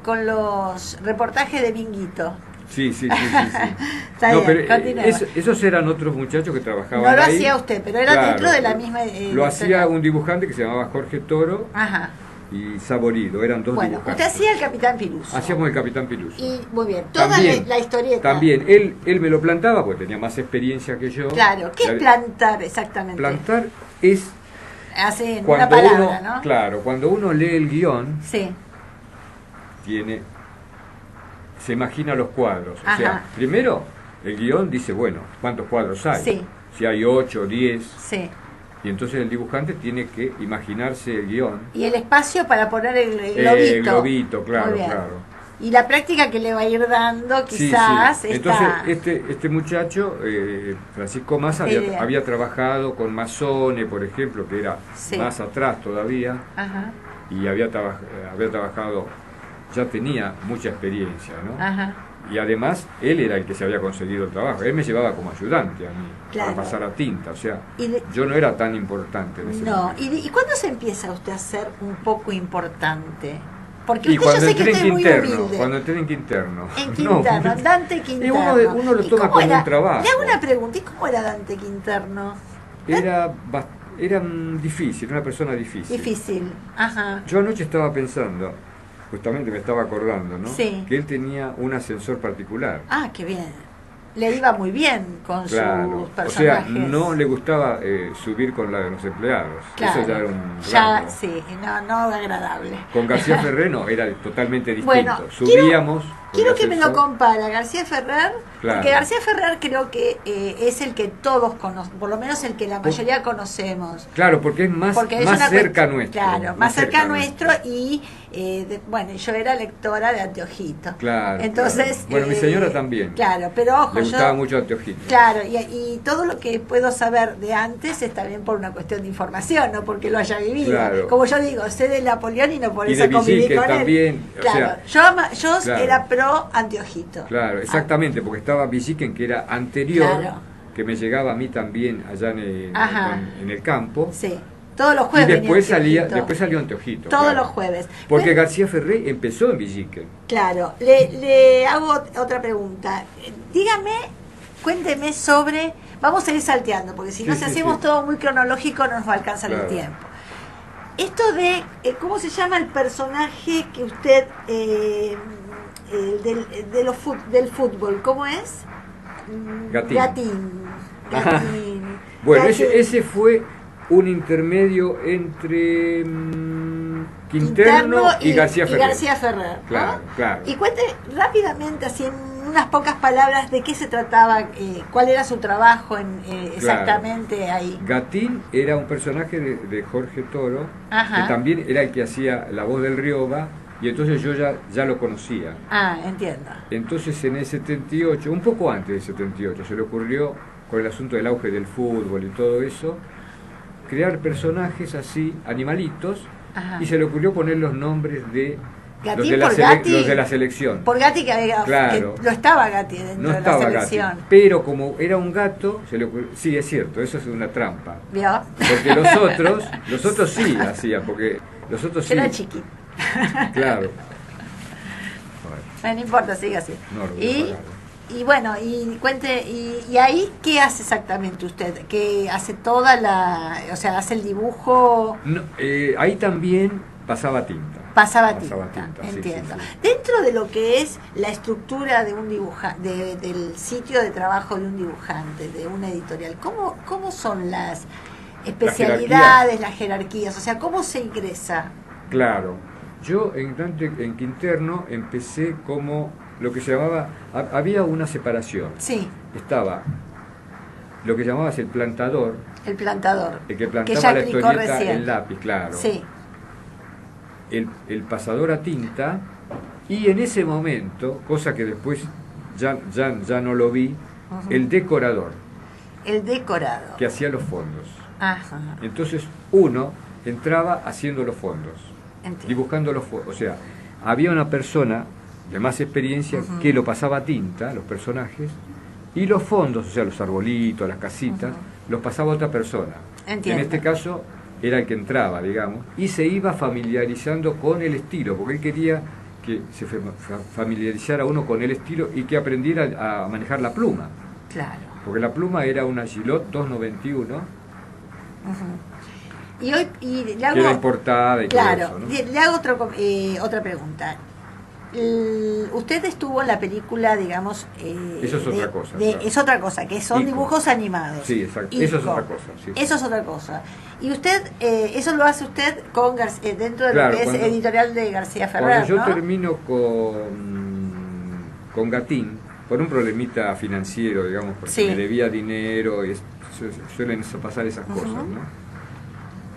con los reportajes de Minguito. Sí. Está No, bien, pero continúa. esos eran otros muchachos que trabajaban No lo ahí. hacía usted, pero era Claro, dentro de la misma... lo hacía un dibujante que se llamaba Jorge Toro Ajá. y Saborido, eran dos Bueno, dibujantes. usted hacía el Capitán Piluso. Hacíamos el Capitán Piluso. Y muy bien, toda También, la historieta. También, él me lo plantaba porque tenía más experiencia que yo. Claro, ¿qué es plantar exactamente? Plantar es Hace en cuando una palabra, uno, ¿no? claro, cuando uno lee el guión, Sí, se imagina los cuadros. O Ajá. sea, primero el guión dice, bueno, ¿cuántos cuadros hay? Sí. Si hay 8, 10, sí. y entonces el dibujante tiene que imaginarse el guión. Y el espacio para poner el globito. El globito, claro, Muy bien. claro. Y la práctica que le va a ir dando, Sí, quizás, sí. está... Entonces, este muchacho, Francisco Massa, Idea. había trabajado con Masone, por ejemplo, que era Sí. más atrás todavía, Ajá, y había trabajado, ya tenía mucha experiencia, ¿no? ajá. Y además, él era el que se había conseguido el trabajo. Él me llevaba como ayudante a mí, Claro. para pasar a tinta. O sea, Y de- yo no era tan importante en ese No, momento. ¿y cuándo se empieza usted a ser un poco importante? Porque Y usted, yo cuando sé que entré usted en es muy Quinterno, humilde. cuando entré en Quinterno. En No, Quinterno, Dante Quinterno. y uno lo ¿Y toma cómo como era? un trabajo. Le hago una pregunta, ¿y cómo era Dante Quinterno? Era difícil, una persona difícil. Difícil, ajá. Yo anoche estaba pensando, justamente me estaba acordando, ¿no? Sí. Que él tenía un ascensor particular. Ah, qué bien. Le iba muy bien con Claro. sus O sea, personajes. no le gustaba subir con la de los empleados. Claro. Eso ya era un Ya, rango. sí, no agradable. Con García Ferrer no, era totalmente distinto. Bueno, Subíamos. con Quiero el que me lo ascensor. compara García Ferrer, Claro. porque García Ferrer creo que es el que todos conocemos, por lo menos el que la mayoría conocemos. Claro, porque es más, Porque es más una cerca cuestión- nuestro. Claro, más cerca nuestro y, bueno, yo era lectora de Anteojito. Claro. Entonces, claro. Bueno, mi señora también. Claro, pero ojo, Le gustaba yo... mucho Anteojito. Claro, y todo lo que puedo saber de antes es también por una cuestión de información, no porque lo haya vivido. Claro. Como yo digo, sé de Napoleón y no por Y eso de conviví Villiquen con él. también, o Claro, sea, yo claro. era pro Anteojito. Claro, exactamente, porque estaba Villiquen, que era anterior, Claro. que me llegaba a mí también allá Ajá. en el campo. Sí, todos los Y jueves. después venía Anteojito. salió Anteojito. Todos claro. los jueves. Porque Bueno, García Ferré empezó en Villiquen. claro, le hago otra pregunta. Dígame, cuénteme sobre... Vamos a ir salteando, porque si no, Sí, si sí, hacemos sí. todo muy cronológico, no nos va a alcanzar el Claro. tiempo. Esto de, ¿cómo se llama el personaje que usted, del fútbol, ¿cómo es? Gatín. Gatín. Bueno, Gatín. ese fue un intermedio entre Quinterno y García Ferrer. García Ferrer, ¿no? Claro, claro. Y cuente rápidamente, así en unas pocas palabras, de qué se trataba, cuál era su trabajo exactamente ahí. Gatín era un personaje de Jorge Toro, Ajá. que también era el que hacía la voz del Rioba, y entonces yo ya lo conocía. Ah, entiendo. Entonces en el 78, un poco antes del 78, se le ocurrió, con el asunto del auge del fútbol y todo eso, crear personajes así, animalitos, Ajá. y se le ocurrió poner los nombres de Gatti los por Gatti. los de la selección. Por Gatti que Claro. que no estaba Gatti dentro No de la estaba selección. Gatti, pero como era un gato, sí, es cierto, eso es una trampa. ¿Vio? Porque los otros sí hacían, porque los otros sí. Era chiquito. Claro. No importa, sigue así. No, y bueno, y cuente, y ahí, ¿qué hace exactamente usted? ¿Que hace toda la, o sea, hace el dibujo? No, ahí también pasaba tinta. Pasaba tinta, sí, entiendo. sí, sí. Dentro de lo que es la estructura de un del sitio de trabajo de un dibujante, de una editorial, ¿cómo son las especialidades, las jerarquías? O sea, ¿cómo se ingresa? Claro. Yo en Quinterno empecé como lo que se llamaba, había una separación. Sí. Estaba lo que llamabas el plantador. El plantador. El que plantaba ya la explicó historieta recién. en lápiz, claro. Sí. El pasador a tinta, y en ese momento, cosa que después ya no lo vi, el decorador. El decorado. Que hacía los fondos. Ajá. Entonces uno entraba haciendo los fondos. Entiendo. Dibujando los fondos. O sea, había una persona de más experiencia que lo pasaba a tinta, los personajes, y los fondos, o sea, los arbolitos, las casitas, los pasaba a otra persona. Entiendo. En este caso era el que entraba, digamos, y se iba familiarizando con el estilo, porque él quería que se familiarizara uno con el estilo y que aprendiera a manejar la pluma. Claro. Porque la pluma era una Gillot 291. Y hoy le hago, que era importada y claro, todo eso, ¿no? le hago otra pregunta. Usted estuvo en la película, digamos... eso es otra cosa. Claro. Es otra cosa, que son Ico. Dibujos animados. Sí, exacto. Ico. Eso es otra cosa. Sí. Eso es otra cosa. Y usted, eso lo hace usted con dentro de Claro, lo que es cuando, editorial de García Ferrer, cuando yo ¿no? termino con Gatín, por un problemita financiero, digamos, porque Sí. me debía dinero, y suelen pasar esas cosas, ¿no?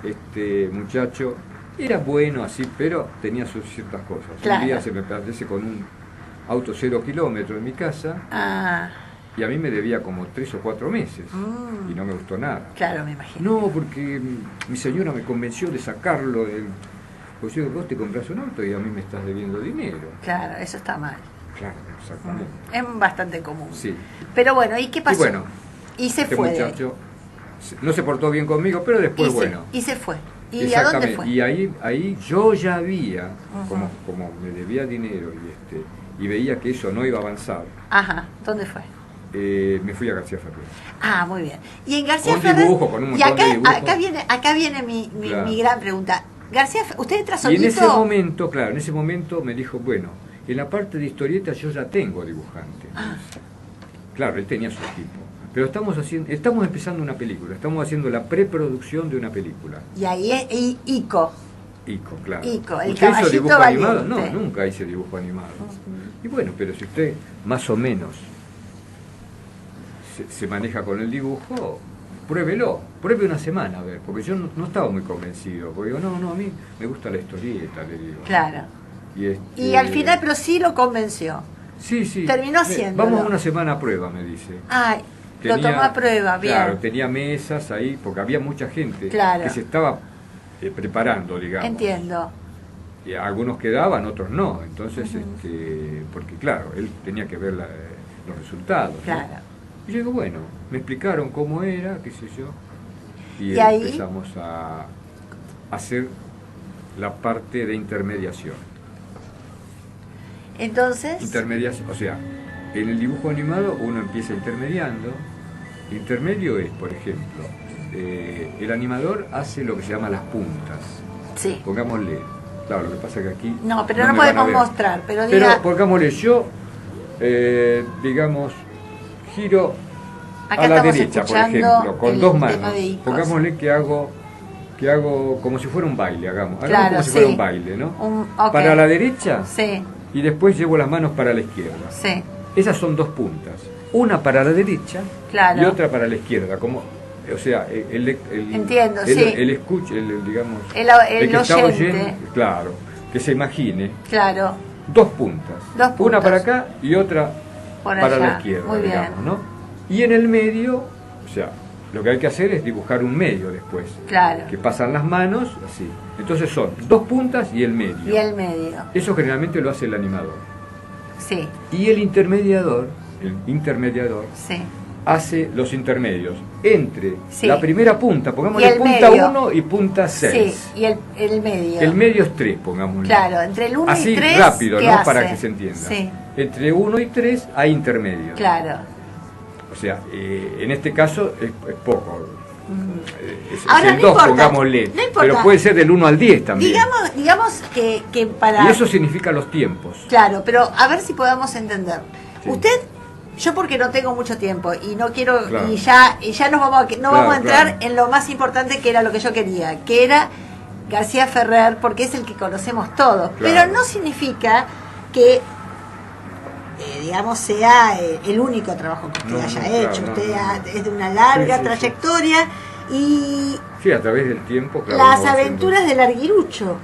Este muchacho era bueno así, pero tenía sus ciertas cosas. Claro. Un día se me aparece con un auto 0 kilómetros en mi casa y a mí me debía como 3 o 4 meses y no me gustó nada. Claro, me imagino. No, porque mi señora me convenció de sacarlo del... Pues yo, vos te compras un auto y a mí me estás debiendo dinero. Claro, eso está mal. Claro, exactamente. Es bastante común. Sí. Pero bueno, ¿y qué pasó? Y bueno, y se este fue. muchacho no se portó bien conmigo, pero después, bueno. Y se fue. ¿Y a dónde fue? Y ahí yo ya había, como me debía dinero y veía que eso no iba a avanzar. Ajá, ¿dónde fue? Me fui a García Ferrer. Ah, muy bien. Y en García Con Ferrer... dibujo, con un y montón de dibujos. acá viene mi Claro. gran pregunta. García, ¿usted entra Y solito? en ese momento me dijo, bueno, en la parte de historieta yo ya tengo dibujante. Claro, él tenía su equipo. Pero estamos empezando una película, estamos haciendo la preproducción de una película. Y ahí es Ico. Ico, claro. Ico, el ¿Usted hizo caballito dibujo animado? No, valiente. nunca hice dibujo animado. Y bueno, pero si usted más o menos se maneja con el dibujo, pruébelo, pruebe una semana, a ver, porque yo no estaba muy convencido, porque digo, no, a mí me gusta la historieta, le digo. Claro. Y, Y al final, pero sí lo convenció. Sí. Terminó haciéndolo. Vamos a una semana a prueba, me dice. Ay, lo tomó a prueba, bien. Claro, tenía mesas ahí, porque había mucha gente Claro. que se estaba preparando, digamos. Entiendo. Y algunos quedaban, otros no. Entonces, porque claro, él tenía que ver los resultados. ¿no? Claro. Y yo digo, bueno, me explicaron cómo era, qué sé yo. Y ahí empezamos a hacer la parte de intermediación. Entonces, O sea, en el dibujo animado uno empieza intermediando. Intermedio es, por ejemplo, el animador hace lo que se llama las puntas. sí. Pongámosle. Claro, lo que pasa es que aquí... No, pero no me van a podemos ver. mostrar, pero diga... Pero pongámosle, yo, digamos, giro Acá a la estamos derecha, por escuchando ejemplo, con el dos tema manos. de Icos. Pongámosle que hago como si fuera un baile, hagamos Claro, como si sí. fuera un baile, ¿no? Ok. Para la derecha Sí, y después llevo las manos para la izquierda. sí, Esas son dos puntas, una para la derecha Claro. y otra para la izquierda, como, o sea, Entiendo, el, sí. el escucha, digamos, El que está oyente. oyendo, claro, que se imagine claro. dos puntas, Dos puntas. una para acá y otra Por para allá. la izquierda, Muy bien. digamos, ¿no? Y en el medio, o sea, lo que hay que hacer es dibujar un medio después. Claro. Que pasan las manos, así. Entonces son 2 puntas y el medio. Y el medio. Eso generalmente lo hace el animador. Sí. Y el intermediador Sí. hace los intermedios entre Sí. la primera punta, Y pongámosle el punta medio. 1 y punta 6. Sí, y el medio. El medio es 3, pongámosle. Claro, entre el 1 así y 3. rápido, ¿qué ¿no? hace? Para que se entienda. Sí. Entre 1 y 3 hay intermedios. Claro. O sea, en este caso es poco. Es Ahora, el no 2, importa, pongámosle. no importa. Pero puede ser del 1 al 10 también. Digamos que para... Y eso significa los tiempos. Claro, pero a ver si podamos entender. Sí. Usted, yo porque no tengo mucho tiempo y no quiero, Claro. y ya nos vamos a, Claro, vamos a entrar claro. en lo más importante, que era lo que yo quería, que era García Ferrer, porque es el que conocemos todos. Claro. Pero no significa que digamos, sea el único trabajo que usted No, haya no, claro, hecho. no, Usted no. es de una larga Sí, sí, trayectoria y Sí, a través del tiempo. Claro, las uno va aventuras del Arguirucho.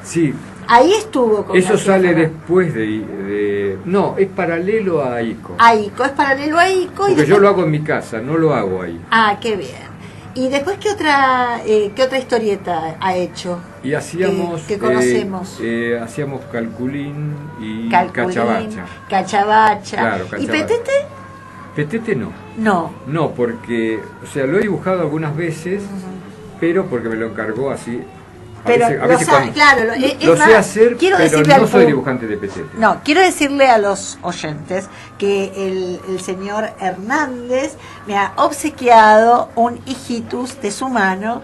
haciendo. Sí, Ahí estuvo con eso García sale Ferrer. después de... No, es paralelo a Ico. A Ico, es paralelo a Ico. Porque y después... yo lo hago en mi casa, no lo hago ahí. Ah, qué bien. ¿Y después qué otra historieta ha hecho? Y hacíamos... que conocemos. Hacíamos Calculín y Calculín, Cachabacha. Cachabacha. Claro, ¿Y Cachabacha. Petete? Petete no. No. No, porque... O sea, lo he dibujado algunas veces, pero porque me lo encargó así... Pero claro, lo sé hacer, quiero pero decirle no al soy pub- dibujante de Petete. No, quiero decirle a los oyentes que el señor Hernández me ha obsequiado un hijitus de su mano,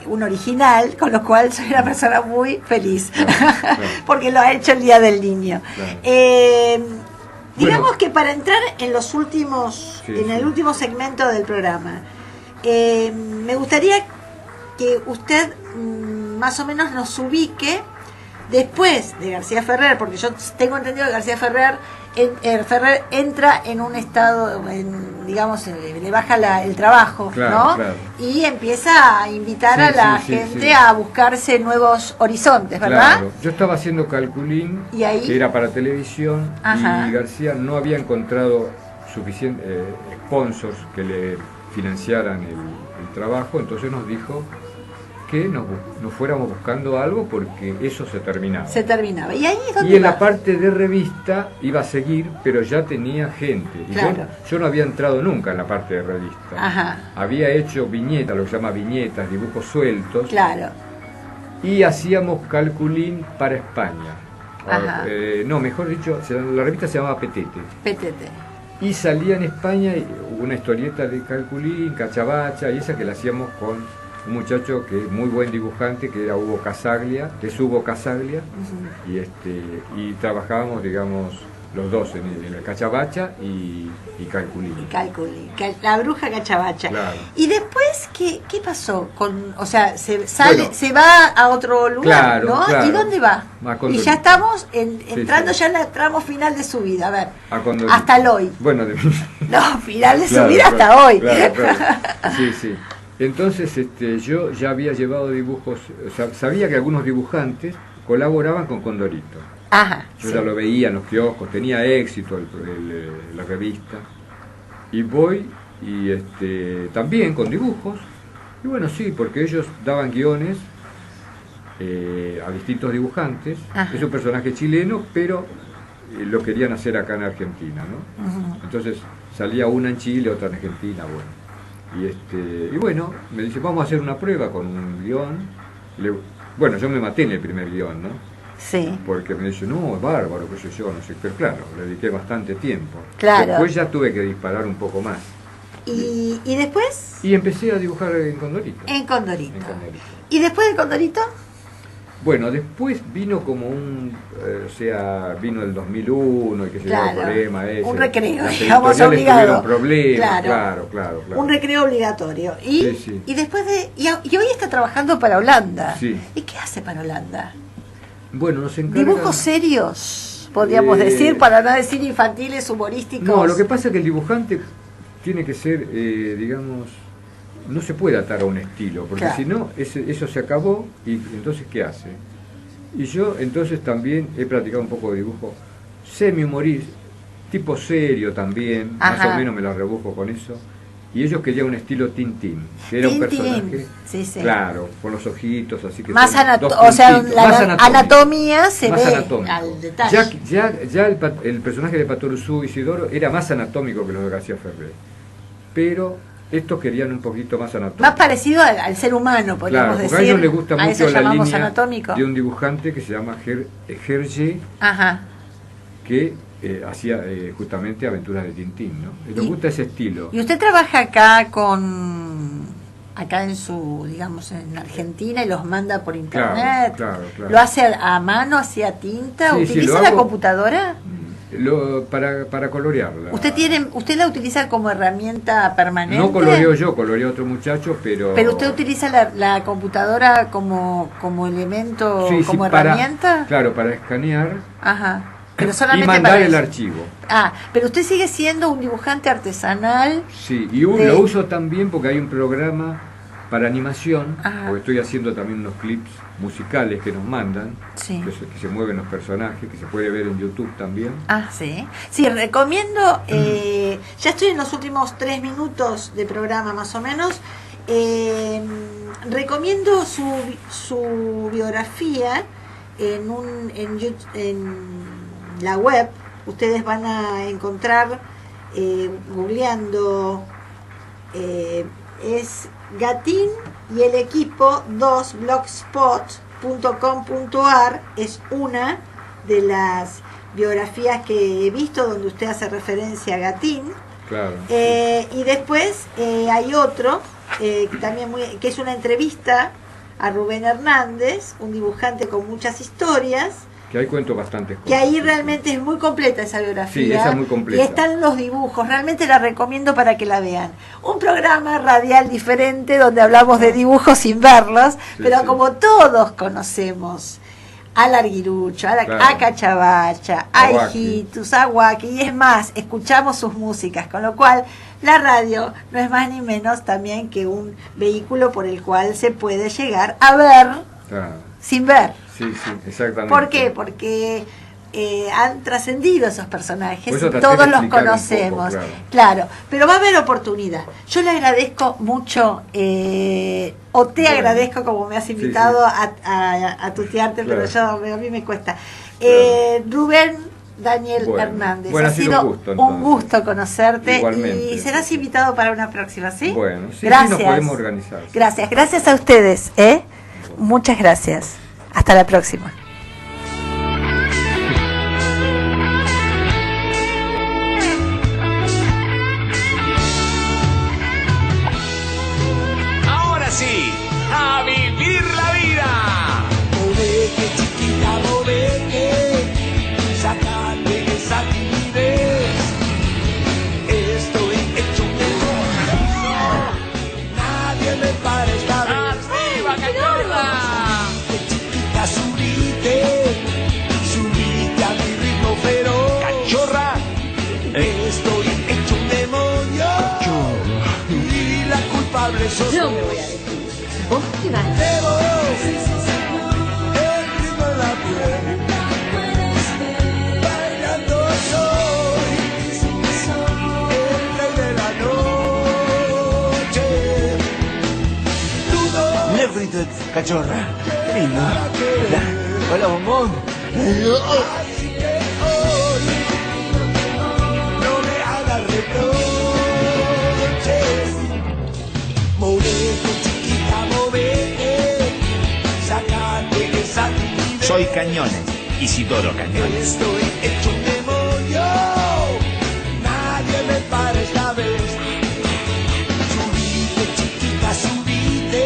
un original, con lo cual soy una persona muy feliz, Claro. porque lo ha hecho el Día del Niño. Claro. Digamos Bueno. que para entrar en los últimos, Sí, en el sí. último segmento del programa, me gustaría que usted más o menos nos ubique después de García Ferrer, porque yo tengo entendido que García Ferrer entra en un estado, digamos, le baja el trabajo, Claro, ¿no? claro. Y empieza a invitar Sí, a la sí, sí, gente sí. a buscarse nuevos horizontes, ¿verdad? Claro, yo estaba haciendo Calculín, Y ahí- que era para televisión, Ajá. y García no había encontrado suficientes sponsors que le financiaran el trabajo, entonces nos dijo que nos fuéramos buscando algo porque eso se terminaba. Se terminaba. Y ahí es donde Y en va. la parte de revista iba a seguir, pero ya tenía gente. Y Claro. yo no había entrado nunca en la parte de revista. Ajá. Había hecho viñetas, lo que se llama viñetas, dibujos sueltos, Claro. y hacíamos Calculín para España. Ajá. No, mejor dicho, la revista se llamaba Petete. Petete. Y salía en España una historieta de Calculín, Cachabacha, y esa que la hacíamos con un muchacho que es muy buen dibujante, que era Hugo Casaglia, y trabajábamos, digamos, los dos en el Cachabacha y Calculín. Calculín, la bruja Cachabacha. Claro. Y después, ¿qué pasó? O sea, se sale, Bueno. se va a otro lugar, Claro, ¿no? claro. ¿Y dónde va? A Condorito. Y ya estamos entrando sí. ya en el tramo final de su vida. A ver, A Condorito. hasta el hoy. Bueno, No, final de su Claro, vida claro, hasta hoy. claro. Sí, sí. Entonces yo ya había llevado dibujos, o sea, sabía que algunos dibujantes colaboraban con Condorito. Ajá. Yo sí. ya lo veía en los kioscos, tenía éxito la revista. Y voy y también con dibujos. Y bueno, sí, porque ellos daban guiones a distintos dibujantes. Ajá. Es un personaje chileno, pero lo querían hacer acá en Argentina, ¿no? Ujú. Entonces salía una en Chile, otra en Argentina, bueno. Y bueno, me dice, vamos a hacer una prueba con un guión. Bueno, yo me maté en el primer guión, ¿no? Sí. Porque me dice, no, es bárbaro, qué sé yo, no sé. Pero claro, le dediqué bastante tiempo. Claro. Después ya tuve que disparar un poco más. ¿Y después? Y empecé a dibujar en Condorito. En Condorito. En Condorito. ¿Y después de Condorito? Bueno, después vino como vino el 2001 y que se dio el Claro, problema ese. un recreo, Las digamos, editoriales obligado. tuvieron problemas, Claro. claro. Un recreo obligatorio. Y, Sí, sí. y después y hoy está trabajando para Holanda. Sí. ¿Y qué hace para Holanda? Bueno, nos encargan... Dibujos serios, podríamos decir, para no decir infantiles, humorísticos. No, lo que pasa es que el dibujante tiene que ser, digamos, no se puede atar a un estilo, porque Claro. si no, eso se acabó y entonces ¿qué hace? Y yo entonces también he practicado un poco de dibujo semi-humorista, tipo serio también, más Ajá. o menos me la rebusco con eso, y ellos querían un estilo Tintín, que era un personaje, sí, sí. claro, con los ojitos, así que más son dos o sea, puntitos, la más anatomía se más ve anatómico. al detalle. Ya el personaje de Patoruzú Isidoro era más anatómico que los de García Ferrer, pero estos querían un poquito más anatómico. Más parecido al ser humano, podríamos claro, porque decir. a ellos les gusta a eso mucho la llamamos línea anatómico. de un dibujante que se llama Hergé, Ajá. que hacía justamente aventuras de Tintín, ¿no? Les gusta ese estilo. Y usted trabaja acá acá en su, digamos, en Argentina y los manda por internet. Claro. ¿Lo hace a mano, hacia tinta? Sí, ¿Utiliza lo la hago computadora? Para colorearla. ¿Usted la utiliza como herramienta permanente? No coloreo yo, coloreo otro muchacho, pero... ¿Pero usted utiliza la computadora como elemento, como herramienta? Claro, para escanear. Ajá. Pero solamente y mandar para el eso. archivo. Pero usted sigue siendo un dibujante artesanal. Sí, y lo uso también porque hay un programa para animación, porque estoy haciendo también unos clips musicales que nos mandan, que se mueven los personajes, que se puede ver en YouTube también. Sí. Sí, recomiendo, ya estoy en los últimos 3 minutos de programa más o menos, recomiendo su biografía en la web. Ustedes van a encontrar googleando es Gatín y el equipo 2 blogspot.com.ar. es una de las biografías que he visto donde usted hace referencia a Gatín. Claro. Y después hay otro también que es una entrevista a Rubén Hernández, un dibujante con muchas historias. Que ahí cuento bastantes cosas. Que ahí realmente es muy completa esa biografía. Sí, esa es muy completa. Y están los dibujos, realmente la recomiendo para que la vean. Un programa radial diferente donde hablamos de dibujos sin verlos, pero como todos conocemos a Larguirucho, a Cachabacha, a Hijitus, a Guaki, y es más, escuchamos sus músicas, con lo cual la radio no es más ni menos también que un vehículo por el cual se puede llegar a ver sin ver. Sí, exactamente. ¿Por qué? Porque han trascendido esos personajes, todos los conocemos. Poco, claro, pero va a haber oportunidad. Yo le agradezco mucho, o te agradezco como me has invitado a tutearte, pero a mí me cuesta. Rubén Daniel Hernández, ha sido un gusto conocerte. Igualmente. Y serás invitado para una próxima, ¿sí? Bueno, gracias. Sí, nos podemos organizar. Gracias a ustedes, muchas gracias. Hasta la próxima. Ahora sí, a vivir la vida. Movete, chiquita, movete, sacate esa timidez. Estoy hecho un demonio, nadie me para esta vez. ¡Arriba, Cachorra! Subite a mi ritmo feroz. Cachorra, estoy hecho un demonio. Cachorra. Y la culpable sos Yo me voy a decir. ¿Vos qué vas? El ritmo en la piel. Bailando soy el rey de la noche. Negrito, cachorra. Qué lindo. Hola, bombón. Así que hoy no me hagas reproches. Movete, chiquita, movete. Sácate esa timidez. Soy Cañones, Isidoro Cañones. Estoy hecho un demonio. Nadie me para esta vez. Subite, chiquita, subite.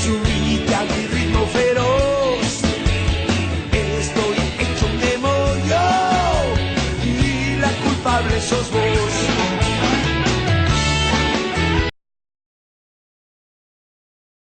Subite a mi ritmo feroz. Estoy hecho un demonio y la culpable sos vos.